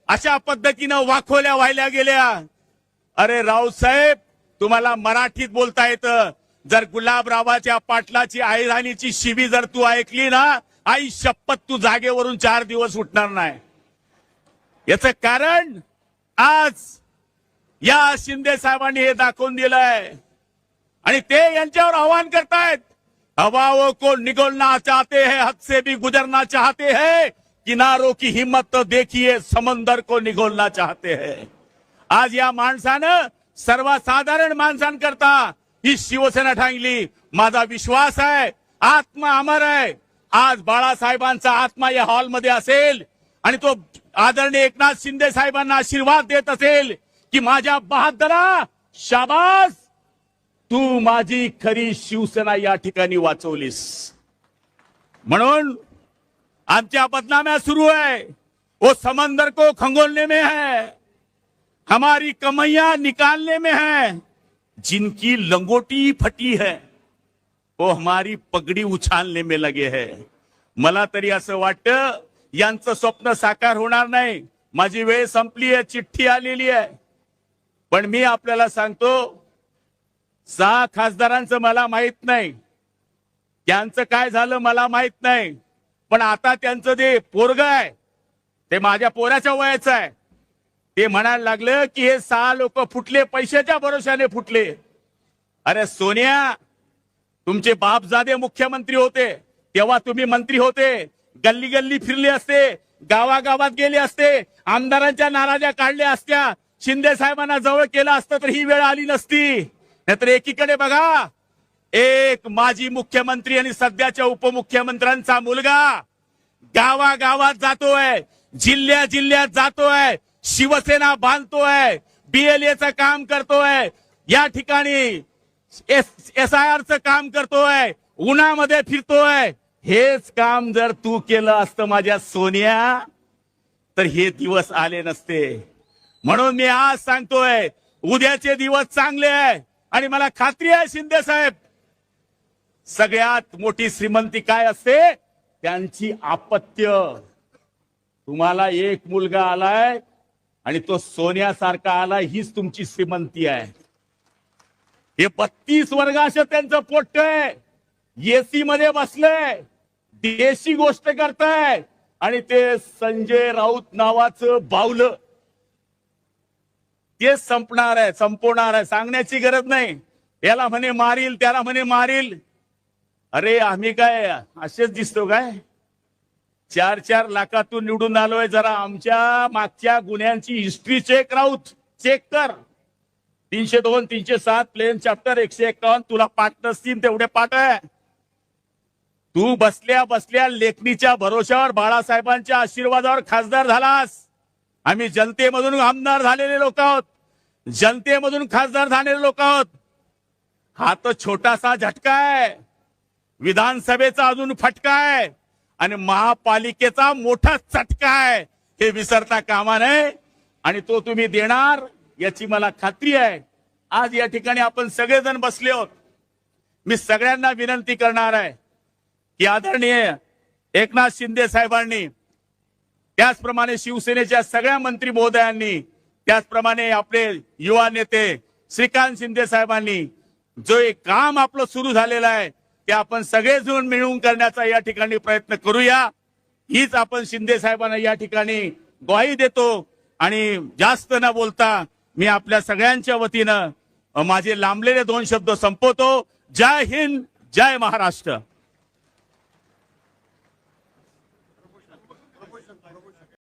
अशा पद्धतीनं वाखोल्या व्हायला गेल्या। अरे रावसाहेब, तुम्हाला मराठीत बोलता येतं। जर गुलाबरावाच्या पाटलाची आईराणीची शिवी जर तू ऐकली ना, आई शपथ तू जागेवरून 4 दिवस उठणार नाही। याचं कारण आज या शिंदे साहेबांनी हे दाखवून दिलंय आणि ते यांच्यावर आव्हान करतायत। हवाओं को निगलना चाहते हैं, हद से भी गुजरना चाहते हैं, किनारों की हिम्मत तो देखिए, समंदर को निगोलना चाहते हैं। आज या माणसानं सर्वसाधारण माणसांकरता ही शिवसेना ठांगली। माझा विश्वास आहे आत्मा अमर आहे। आज बाळासाहेबांचा आत्मा या हॉलमध्ये असेल आणि तो आदरणीय एकनाथ शिंदे साहेबांना आशीर्वाद देत असेल की माझ्या बहादरा, शाबास, तू माझी खरी शिवसेना या ठिकाणी वाचवलीस। म्हणून आमच्या बदनाम्या सुरू है, वो समंदर को खंगोलने में है, हमारी कमैया निकालने में है। जिनकी लंगोटी फटी है वो हमारी पगड़ी उछालने में लगे हैं। मला तरी असं वाटतं यांचं स्वप्न साकार होणार नाही। माझी वेळ संपली आहे, चिठ्ठी आलेली आहे, पण मी आपल्याला सांगतो 6 खासदारांचं मला माहित नाही, त्यांचं काय झालं मला माहित नाही, पण आता त्यांचं जे पोरग आहे ते माझ्या पोराच्या वयाचं आहे। ते म्हणायला लागलं की हे 6 लोक फुटले, पैशाच्या भरोशाने फुटले। अरे सोनिया, तुमचे बापजादे मुख्यमंत्री होते तेव्हा तुम्ही मंत्री होते, गल्ली गल्ली फिरले असते, गावागावात गेले असते, आमदारांच्या नाराज्या काढल्या असत्या, शिंदे साहेबांना जवळ केलं असतं तर ही वेळ आली नसती। नाहीतर एकीकडे बघा, एक माजी मुख्यमंत्री आणि सध्याच्या उपमुख्यमंत्र्यांचा मुलगा गावागावात जातोय, जिल्ह्या जिल्ह्यात जातोय, शिवसेना बांधतोय, BLAचं काम करतोय, या ठिकाणी SIRचं काम करतोय, उन्हामध्ये फिरतोय। हेच काम जर तू केलं असतं माझ्या सोनिया तर हे दिवस आले नसते। म्हणून मी आज सांगतोय उद्याचे दिवस चांगले आहे आणि मला खात्री आहे शिंदे साहेब, सगळ्यात मोठी श्रीमंती काय असते? त्यांची अपत्य। तुम्हाला एक मुलगा आलाय आणि तो सोन्यासारखा आलाय, हीच तुमची श्रीमंती आहे। हे 32 वर्षाचं त्यांचं पोट्ट आहे, AC मध्ये बसलंय, देशी गोष्ट करताय आणि ते संजय राऊत नावाचं बावलं ते संपणार आहे, संपवणार आहे, सांगण्याची गरज नाही। याला म्हणे मारील, त्याला म्हणे मारील। अरे आम्ही काय असेच दिसतो काय? 4-4 लाखातून निवडून आलोय। जरा आमच्या मागच्या गुन्ह्यांची हिस्ट्री चेक कर। 302, 307 प्लेन चॅप्टर 151 तुला पाठ नसतील तेवढे पाठ आहे। तू बसल्या बसल्या लेखणीच्या भरोशावर बाळासाहेबांच्या आशीर्वादावर खासदार झालास। आम्ही जनतेमधून आमदार झालेले लोक आहोत, जनतेमधून खासदार झालेले लोक आहोत। हा तो छोटासा झटका आहे, विधानसभेचा अजून फटका आहे आणि महापालिकेचा मोठा चटका आहे, हे विसरता कामा नये आणि तो तुम्ही देणार याची मला खात्री आहे। आज या ठिकाणी आपण सगळेजण बसले आहोत। मी सगळ्यांना विनंती करणार आहे की आदरणीय एकनाथ शिंदे साहेबांनी, त्याचप्रमाणे शिवसेनेच्या सगळ्या मंत्री महोदयांनी, त्याचप्रमाणे आपले युवा नेते श्रीकांत शिंदे साहेबांनी जो एक काम आपलं सुरू झालेलं आहे ते आपण सगळेजण मिळून करण्याचा या ठिकाणी प्रयत्न करूया। हीच आपण शिंदे साहेबांना या ठिकाणी ग्वाही देतो आणि जास्त न बोलता मी आपल्या सगळ्यांच्या वतीनं माझे लांबलेले 2 शब्द संपवतो। जय हिंद, जय महाराष्ट्र।